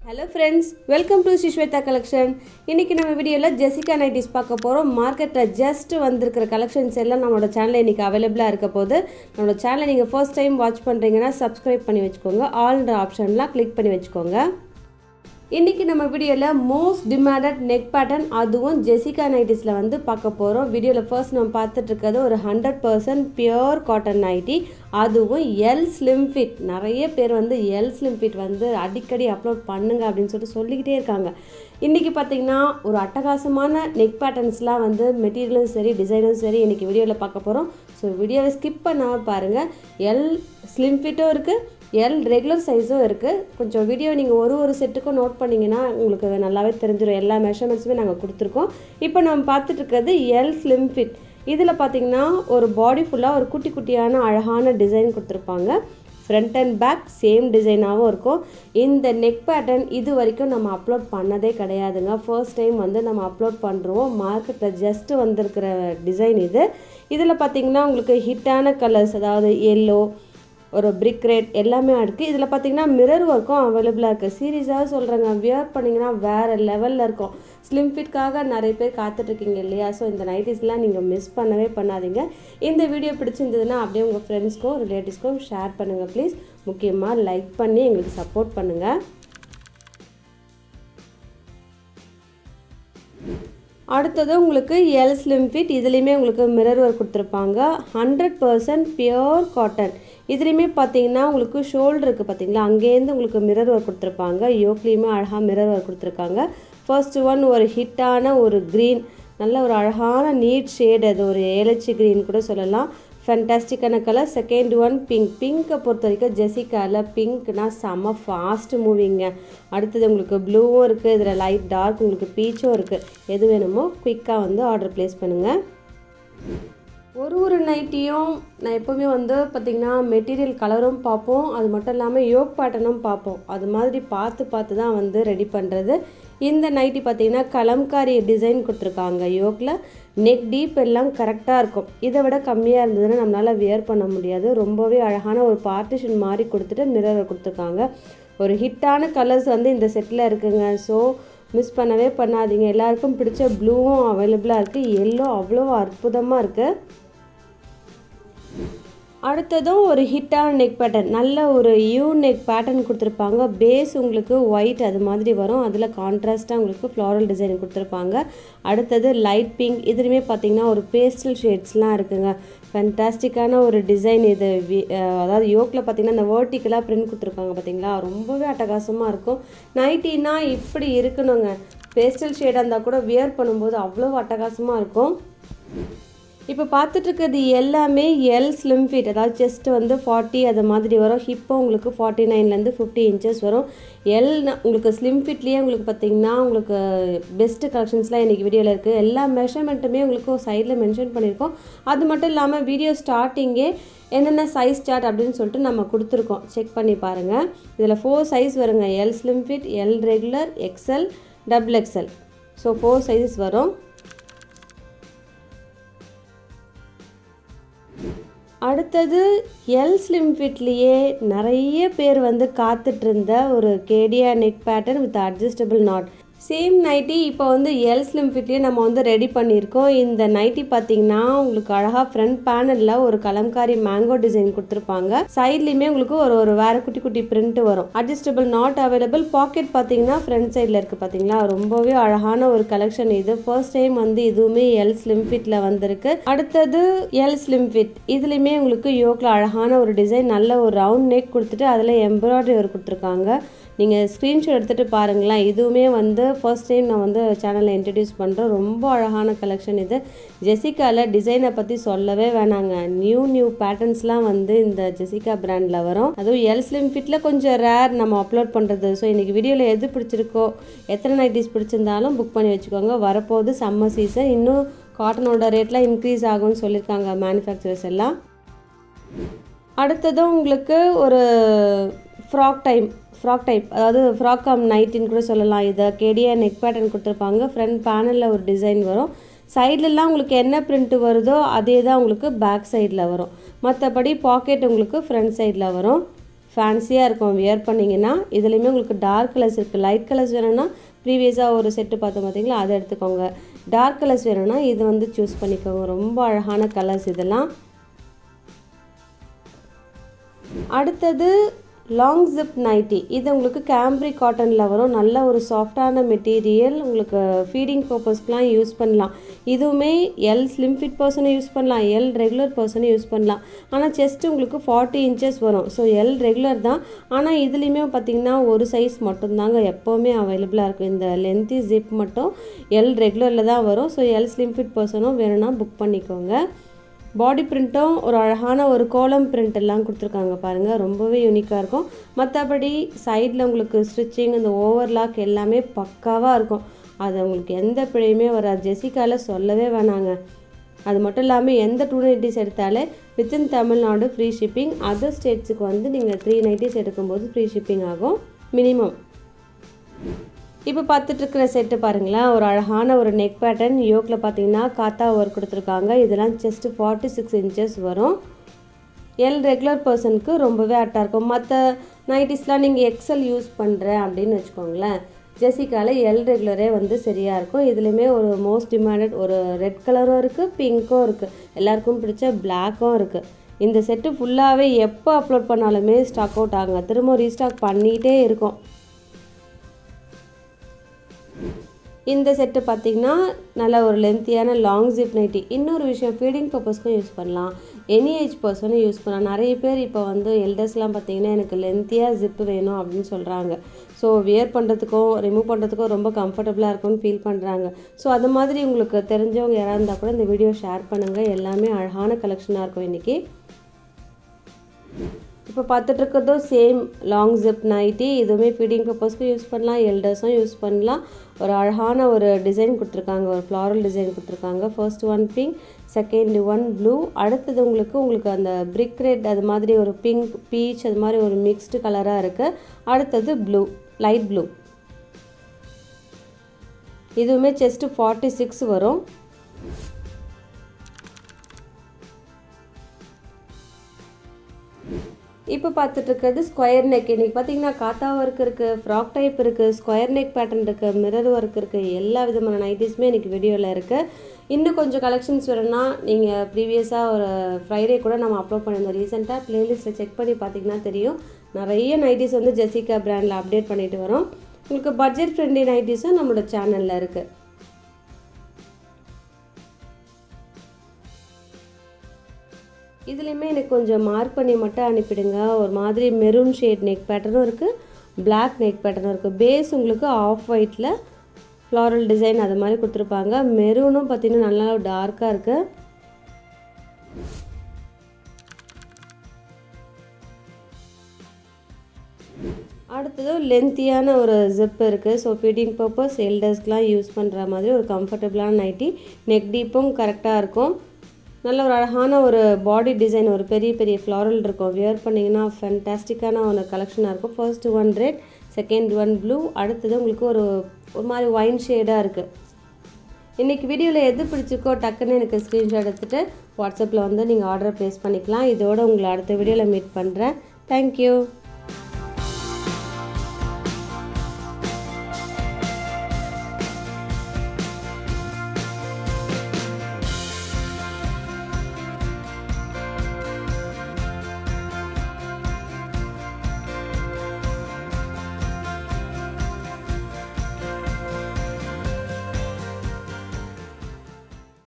Hello friends, welcome to Shishweta collection. இன்னைக்கு நம்ம வீடியோல ஜெசிகா நைட்டிஸ் பார்க்க போறோம். மார்க்கெட்ல ஜஸ்ட் வந்திருக்கிற கலெக்ஷன்ஸ் எல்லாம் நம்மளோட சேனல்ல இன்னைக்கு அவேலபிளா இருக்க போகுது. நம்மளோட சேனலை நீங்க ஃபர்ஸ்ட் டைம் வாட்ச் பண்றீங்கன்னா Subscribe பண்ணி வெச்சுக்கோங்க. ஆல்ன்ற ஆப்ஷன்லாம் கிளிக் பண்ணி வெச்சுக்கோங்க. இன்னைக்கு நம்ம வீடியோல மோஸ்ட் டிமாண்டட் நெக் பேட்டர்ன் அதுவும் ஜெசிகா நைட்டிஸ்ல வந்து பார்க்க போறோம். வீடியோல ஃபர்ஸ்ட் நம்ம பார்த்துட்டு இருக்கிறது ஒரு 100% பியூர் காட்டன் நைட்டி, அதுவும் எல் ஸ்லிம் ஃபிட். நிறைய பேர் வந்து எல் ஸ்லிம் ஃபிட் வந்து அடிக்கடி அப்லோட் பண்ணுங்க அப்படின்னு சொல்லிக்கிட்டே இருக்காங்க. இன்றைக்கி பார்த்திங்கன்னா ஒரு அட்டகாசமான நெக் பேட்டர்ன்ஸ்லாம் வந்து மெட்டீரியலும் சரி டிசைனும் சரி இன்றைக்கி வீடியோவில் பார்க்க போகிறோம். ஸோ வீடியோவை ஸ்கிப் பண்ணாமல் பாருங்கள். எல் ஸ்லிம் ஃபிட்டும் இருக்குது, எல் ரெகுலர் சைஸும் இருக்குது. கொஞ்சம் வீடியோ நீங்கள் ஒரு செட்டுக்கும் நோட் பண்ணிங்கன்னா உங்களுக்கு நல்லாவே தெரிஞ்சிடும். எல்லா மெஷர்மெண்ட்ஸுமே நாங்கள் கொடுத்துருக்கோம். இப்போ நம்ம பார்த்துட்டு இருக்கிறது எல் ஸ்லிம் ஃபிட். இதில் பார்த்திங்கன்னா ஒரு பாடி ஃபுல்லாக ஒரு குட்டி குட்டியான அழகான டிசைன் கொடுத்துருப்பாங்க. ஃப்ரண்ட் அண்ட் பேக் சேம் டிசைனாகவும் இருக்கும். இந்த நெக் பேட்டர்ன் இது வரைக்கும் நம்ம அப்லோட் பண்ணதே கிடையாதுங்க. ஃபர்ஸ்ட் டைம் வந்து நம்ம அப்லோட் பண்ணுறோம். மார்க்கெட்டில் ஜஸ்ட்டு வந்திருக்கிற டிசைன் இது. இதில் பார்த்திங்கன்னா உங்களுக்கு ஹிட்டான கலர்ஸ், அதாவது எல்லோ, ஒரு பிரிக் ரெட் எல்லாமே இருக்குது. இதில் பார்த்திங்கன்னா மிரர் ஒர்க்கும் அவைலபிளாக இருக்குது. சீரியஸாக சொல்கிறேங்க, வியர் பண்ணிங்கன்னா வேறு லெவலில் இருக்கும். ஸ்லிம் ஃபிட்காக நிறைய பேர் காத்துட்ருக்கீங்க இல்லையா? ஸோ இந்த நைட்டிஸ்லாம் நீங்கள் மிஸ் பண்ணவே பண்ணாதீங்க. இந்த வீடியோ பிடிச்சிருந்ததுன்னா அப்படியே உங்கள் ஃப்ரெண்ட்ஸ்க்கும் ரிலேட்டிவ்ஸ்க்கும் ஷேர் பண்ணுங்கள் ப்ளீஸ். முக்கியமாக லைக் பண்ணி எங்களுக்கு சப்போர்ட் பண்ணுங்கள். அடுத்தது உங்களுக்கு எல் ஸ்லிம் ஃபிட். இதுலேயுமே உங்களுக்கு மிரர் ஒர்க் கொடுத்துருப்பாங்க. 100% பியூர் காட்டன். இதுலேயுமே பார்த்தீங்கன்னா உங்களுக்கு ஷோல்டருக்கு பார்த்தீங்களா, அங்கேருந்து உங்களுக்கு மிரர் ஒர்க் கொடுத்துருப்பாங்க. யோக்லேயுமே அழகாக மிரர் ஒர்க் கொடுத்துருக்காங்க. ஃபர்ஸ்ட் ஒன் ஒரு ஹிட்டான ஒரு க்ரீன், நல்ல ஒரு அழகான நீட் ஷேட், அது ஒரு ஏலச்சி க்ரீன் கூட சொல்லலாம். ஃபேண்டாஸ்டிக்கான கலர். Second one pink. பிங்க்கை பொறுத்த வரைக்கும் ஜெசிகாவில் பிங்க்னா செம்ம ஃபாஸ்ட் மூவிங்க. அடுத்தது உங்களுக்கு ப்ளூவும் இருக்குது, இதில் லைட் டார்க் உங்களுக்கு பீச்சும் இருக்குது. எது வேணுமோ குயிக்காக வந்து ஆர்டர் ப்ளேஸ் பண்ணுங்கள். ஒரு நைட்டியும் நான் எப்போவுமே வந்து பார்த்திங்கன்னா மெட்டீரியல் கலரும் பார்ப்போம், அது மட்டும் இல்லாமல் யோக் பேட்டர்னும் பார்ப்போம். அது மாதிரி பார்த்து தான் வந்து ரெடி பண்ணுறது. இந்த நைட்டி பார்த்திங்கன்னா கலம்காரி டிசைன் கொடுத்துருக்காங்க. யோக்கில் நெக் டீப் எல்லாம் கரெக்டாக இருக்கும். இதை விட கம்மியாக இருந்ததுன்னா நம்மளால் வியர் பண்ண முடியாது. ரொம்பவே அழகான ஒரு பார்ட்டிஷன் மாதிரி கொடுத்துட்டு மிரர் கொடுத்துருக்காங்க. ஒரு ஹிட்டான கலர்ஸ் வந்து இந்த செட்டில் இருக்குங்க. ஸோ மிஸ் பண்ணவே பண்ணாதீங்க. எல்லாருக்கும் பிடிச்ச ப்ளூவும் அவைலபிளாக இருக்குது. எல்லோ அவ்வளோ அற்புதமாக இருக்குது. அடுத்ததும் ஒரு ஹிட்டான நெக் பேட்டர்ன், நல்ல ஒரு யூ நெக் பேட்டர்ன் கொடுத்துருப்பாங்க. பேஸ் உங்களுக்கு ஒயிட் அது மாதிரி வரும், அதில் கான்ட்ராஸ்ட்டாக உங்களுக்கு ஃப்ளாரல் டிசைன் கொடுத்துருப்பாங்க. அடுத்தது லைட் பிங்க். இதுலேயுமே பார்த்திங்கன்னா ஒரு பேஸ்டல் ஷேட்ஸ்லாம் இருக்குங்க. ஃபேண்டாஸ்டிக்கான ஒரு டிசைன் இது. அதாவது யோக்கில் பார்த்திங்கன்னா இந்த வேர்ட்டிக்கலாக பிரிண்ட் கொடுத்துருக்காங்க பார்த்திங்களா, ரொம்பவே அட்டகாசமாக இருக்கும். நைட்டினா இப்படி இருக்கணுங்க. பேஸ்டல் ஷேடாக இருந்தால் கூட வியர் பண்ணும்போது அவ்வளோ அட்டகாசமாக இருக்கும். இப்போ பார்த்துட்ருக்கிறது எல்லாமே எல் ஸ்லிம் ஃபிட், அதாவது செஸ்ட் வந்து 40 அது மாதிரி வரும். ஹிப்போ உங்களுக்கு 49லேருந்து 50 இன்ச்சஸ் வரும். எல் உங்களுக்கு ஸ்லிம் ஃபிட்லேயே உங்களுக்கு பார்த்திங்கன்னா உங்களுக்கு பெஸ்ட்டு கலெக்ஷன்ஸ்லாம் இன்றைக்கி வீடியோவில் இருக்குது. எல்லா மெஷர்மெண்ட்டுமே உங்களுக்கு சைடில் மென்ஷன் பண்ணியிருக்கோம். அது மட்டும் இல்லாமல் வீடியோ ஸ்டார்டிங்கே என்னென்ன சைஸ் சார்ட் அப்படின்னு சொல்லிட்டு நம்ம கொடுத்துருக்கோம், செக் பண்ணி பாருங்கள். இதில் 4 சைஸ் வருங்க. L slim fit, L regular, XL, double XL. So 4 sizes வரும். அடுத்தது எல் ஸ்லிம் ஃபிட்லேயே நிறைய பேர் வந்து காத்துட்ருந்த ஒரு கேடியா neck pattern with adjustable knot. Same nighty இப்போ வந்து எல் ஸ்லிம் ஃபிட்லேயே நம்ம வந்து ரெடி பண்ணியிருக்கோம். இந்த நைட்டி பார்த்திங்கன்னா உங்களுக்கு அழகாக ஃப்ரண்ட் பேனலில் ஒரு கலம்காரி மேங்கோ டிசைன் கொடுத்துருப்பாங்க. சைட்லேயுமே உங்களுக்கு ஒரு வேறு குட்டி குட்டி பிரிண்ட் வரும். Adjustable not available. பாக்கெட் பார்த்திங்கன்னா ஃப்ரண்ட் சைடில் இருக்குது பார்த்திங்களா, ரொம்பவே அழகான ஒரு கலெக்ஷன் இது. ஃபர்ஸ்ட் டைம் வந்து இதுவுமே எல் ஸ்லிம் ஃபிட்டில் வந்திருக்கு. அடுத்தது எல் ஸ்லிம் ஃபிட். இதுலேயுமே உங்களுக்கு யோக்கில் அழகான ஒரு டிசைன், நல்ல ஒரு ரவுண்ட் நெக் கொடுத்துட்டு அதில் எம்ப்ராய்டரி ஒர்க் கொடுத்துருக்காங்க. நீங்கள் ஸ்க்ரீன்ஷாட் எடுத்துகிட்டு பாருங்களேன். இதுவுமே வந்து ஃபர்ஸ்ட் டைம் நான் வந்து சேனலில் இன்ட்ரடியூஸ் பண்ணுறேன். ரொம்ப அழகான கலெக்ஷன் இது. ஜெசிகாவில் டிசைனை பற்றி சொல்லவே வேணாங்க. நியூ பேட்டர்ன்ஸ்லாம் வந்து இந்த ஜெசிகா பிராண்டில் வரும். அதுவும் எல் ஸ்லிம் ஃபிட்டில் கொஞ்சம் ரேர் நம்ம அப்லோட் பண்ணுறது. ஸோ இன்றைக்கி வீடியோவில் எது பிடிச்சிருக்கோ, எத்தனை நைட்டிஸ் பிடிச்சிருந்தாலும் புக் பண்ணி வச்சுக்கோங்க. வரப்போது சம்மர் சீசன், இன்னும் காட்டனோட ரேட்லாம் இன்க்ரீஸ் ஆகும்னு சொல்லியிருக்காங்க மேனுஃபேக்சரர்ஸ் எல்லாம். அடுத்ததும் உங்களுக்கு ஒரு ஃப்ராக் டைப், அதாவது ஃப்ராக் நைட்டின்னு கூட சொல்லலாம். இதை கேடியா நெக் பேட்டர்ன் கொடுத்துருப்பாங்க. ஃப்ரண்ட் பேனலில் ஒரு டிசைன் வரும். சைட்லலாம் உங்களுக்கு என்ன பிரிண்ட்டு வருதோ அதே தான் உங்களுக்கு பேக் சைடில் வரும். மற்றபடி பாக்கெட் உங்களுக்கு ஃப்ரண்ட் சைடில் வரும். ஃபேன்சியாக இருக்கும் வியர் பண்ணிங்கன்னா. இதுலேயுமே உங்களுக்கு டார்க் கலர்ஸ் இருக்குது. லைட் கலர்ஸ் வேணும்னா ப்ரீவியஸாக ஒரு செட்டு பார்த்தோம் பார்த்தீங்களா, அதை எடுத்துக்கோங்க. டார்க் கலர்ஸ் வேணும்னா இது வந்து சூஸ் பண்ணிக்கோங்க. ரொம்ப அழகான கலர்ஸ் இதெல்லாம். அடுத்தது லாங் ஜிப் நைட்டி. இது உங்களுக்கு கேம்ப்ரிக் காட்டனில் வரும். நல்ல ஒரு சாஃப்டான மெட்டீரியல். உங்களுக்கு ஃபீடிங் பர்பஸ்க்கெலாம் யூஸ் பண்ணலாம். இதுவுமே எல் ஸ்லிம் ஃபிட் பர்சனும் யூஸ் பண்ணலாம், எல் ரெகுலர் பர்சனும் யூஸ் பண்ணலாம். ஆனால் செஸ்ட்டு உங்களுக்கு 40 இன்ச்சஸ் வரும். ஸோ எல் ரெகுலர் தான். ஆனால் இதுலேயுமே பார்த்திங்கன்னா ஒரு சைஸ் மட்டும்தாங்க எப்போவுமே அவைலபிளாக இருக்கும். இந்த லென்த்தி ஜிப் மட்டும் எல் ரெகுலரில் தான் வரும். ஸோ எல் ஸ்லிம் ஃபிட் பர்சனும் வேணும்னா புக் பண்ணிக்கோங்க. பாடி பிரிண்ட்டும் ஒரு அழகான ஒரு கோலம் பிரிண்ட் எல்லாம் கொடுத்துருக்காங்க பாருங்கள். ரொம்பவே யூனிக்காக இருக்கும். மற்றபடி சைடில் உங்களுக்கு ஸ்டிச்சிங், இந்த ஓவர்லாக் எல்லாமே பக்காவாக இருக்கும். அது உங்களுக்கு எந்த பிழையுமே வராது. ஜெசிகாவில் சொல்லவே வேணாங்க. அது மட்டும் இல்லாமல் எந்த 2 நைட்டிஸ் எடுத்தாலே within Tamil Nadu free shipping. Other ஸ்டேட்ஸுக்கு வந்து நீங்கள் 3 நைட்டிஸ் எடுக்கும்போது ஃப்ரீ ஷிப்பிங் ஆகும் மினிமம். இப்போ பார்த்துட்ருக்கிற செட்டு பாருங்களேன். ஒரு அழகான ஒரு நெக் பேட்டர்ன். யோக்கில் பார்த்தீங்கன்னா காத்தா ஒர்க் கொடுத்துருக்காங்க. இதெல்லாம் செஸ்ட்டு 46 இன்ச்சஸ் வரும். எல் ரெகுலர் பர்சனுக்கு ரொம்பவே ஆட்டாக இருக்கும். மற்ற நைட்டிஸ்லாம் நீங்கள் எக்ஸல் யூஸ் பண்ணுறேன் அப்படின்னு வச்சுக்கோங்களேன், ஜெசிகாவில் எல் ரெகுலரே வந்து சரியாக இருக்கும். இதுலேயுமே ஒரு மோஸ்ட் டிமாண்டட் ஒரு ரெட் கலரும் இருக்குது, பிங்க்கும் இருக்குது, எல்லாருக்கும் பிடிச்ச பிளாக்கும் இருக்குது. இந்த செட்டு ஃபுல்லாகவே எப்போ அப்லோட் பண்ணாலுமே ஸ்டாக் அவுட் ஆகுங்க. திரும்ப ரீஸ்டாக் பண்ணிகிட்டே இருக்கும். இந்த செட்டு பார்த்திங்கன்னா நல்ல ஒரு லென்த்தியான லாங் ஜிப் நைட்டி. இன்னொரு விஷயம், ஃபீடிங் பர்பஸ்க்கும் யூஸ் பண்ணலாம், எனி ஏஜ் பர்சனும் யூஸ் பண்ணலாம். நிறைய பேர் இப்போ வந்து எல்டர்ஸ்லாம் பார்த்திங்கன்னா எனக்கு லென்த்தியாக ஜிப்பு வேணும் அப்படின்னு சொல்கிறாங்க. ஸோ வியர் பண்ணுறதுக்கும் ரிமூவ் பண்ணுறதுக்கும் ரொம்ப கம்ஃபர்டபுளாக இருக்கும்னு ஃபீல் பண்ணுறாங்க. ஸோ அது மாதிரி உங்களுக்கு தெரிஞ்சவங்க யாராக இருந்தால் கூட இந்த வீடியோ ஷேர் பண்ணுங்கள். எல்லாமே அழகான கலெக்ஷனாக இருக்கும் இன்றைக்கி. இப்போ பார்த்துட்ருக்கிறதும் சேம் லாங் ஜிப் நைட்டி. இதுவுமே ஃபீடிங் பர்பஸ்க்கும் யூஸ் பண்ணலாம், எல்டர்ஸும் யூஸ் பண்ணலாம். ஒரு அழகான ஒரு டிசைன் கொடுத்துருக்காங்க, ஒரு ஃப்ளாரல் டிசைன் கொடுத்துருக்காங்க. First one pink, second one blue. அடுத்தது உங்களுக்கு அந்த பிரிக் ரெட் அது மாதிரி ஒரு பிங்க், பீச் அது மாதிரி ஒரு மிக்ஸ்டு கலராக இருக்குது. அடுத்தது ப்ளூ, லைட் ப்ளூ. இதுவுமே செஸ்ட்டு 46 வரும். இப்போ பார்த்துட்ருக்கிறது ஸ்கொயர் நெக். இன்றைக்கி பார்த்தீங்கன்னா காத்தா ஒர்க் இருக்குது, ஃப்ராக் டைப் இருக்குது, ஸ்கொயர் நெக் பேட்டர்ன் இருக்குது, மிரர் ஒர்க் இருக்குது. எல்லா விதமான நைட்டிஸுமே இன்றைக்கி வீடியோவில் இருக்குது. இன்னும் கொஞ்சம் கலெக்ஷன்ஸ் வேணும்னா நீங்கள் ப்ரீவியஸாக ஒரு ஃப்ரைடே கூட நம்ம அப்லோட் பண்ணியிருந்தோம். ரீசெண்டாக ப்ளேலிஸ்ட்டில் செக் பண்ணி பார்த்திங்கன்னா தெரியும். நிறைய நைட்டிஸ் வந்து ஜெசிகா பிராண்டில் அப்டேட் பண்ணிட்டு வரோம். உங்களுக்கு பட்ஜெட் ஃப்ரெண்ட்லி நைட்டிஸும் நம்மளோட சேனலில் இருக்குது. இதுலேயுமே எனக்கு கொஞ்சம் மார்க் பண்ணி மட்டும் அனுப்பிடுங்க. ஒரு மாதிரி மெரூன் ஷேட் நெக் பேட்டர்னும் இருக்குது, பிளாக் நெக் பேட்டர்னும் இருக்குது. பேஸ் உங்களுக்கு ஆஃப் ஒயிட்டில் ஃப்ளாரல் டிசைன் அது மாதிரி கொடுத்துருப்பாங்க. மெரூனும் பார்த்திங்கன்னா நல்லா டார்க்காக இருக்குது. அடுத்தது லென்த்தியான ஒரு ஜிப் இருக்குது. ஸோ ஃபீடிங் பர்பஸ் எல்டர்ஸ்க்கெலாம் யூஸ் பண்ணுற மாதிரி ஒரு கம்ஃபர்டபுளான நைட்டி. நெக் டீப்பும் கரெக்டாக இருக்கும். நல்ல ஒரு அழகான ஒரு பாடி டிசைன், ஒரு பெரிய பெரிய ஃப்ளாரல் இருக்கும். வியர் பண்ணிங்கன்னா ஃபேன்டாஸ்டிக்கான ஒரு கலெக்ஷனாக இருக்கும். First one red, second one blue. அடுத்தது உங்களுக்கு ஒரு மாதிரி ஒயின் ஷேடாக இருக்குது. இன்றைக்கி வீடியோவில் எது பிடிச்சிருக்கோ டக்குன்னு எனக்கு ஸ்க்ரீன்ஷாட் எடுத்துகிட்டு வாட்ஸ்அப்பில் வந்து நீங்கள் ஆர்டர் ப்ளேஸ் பண்ணிக்கலாம். இதோடு உங்களை அடுத்த வீடியோவில் மீட் பண்ணுறேன். தேங்க்யூ.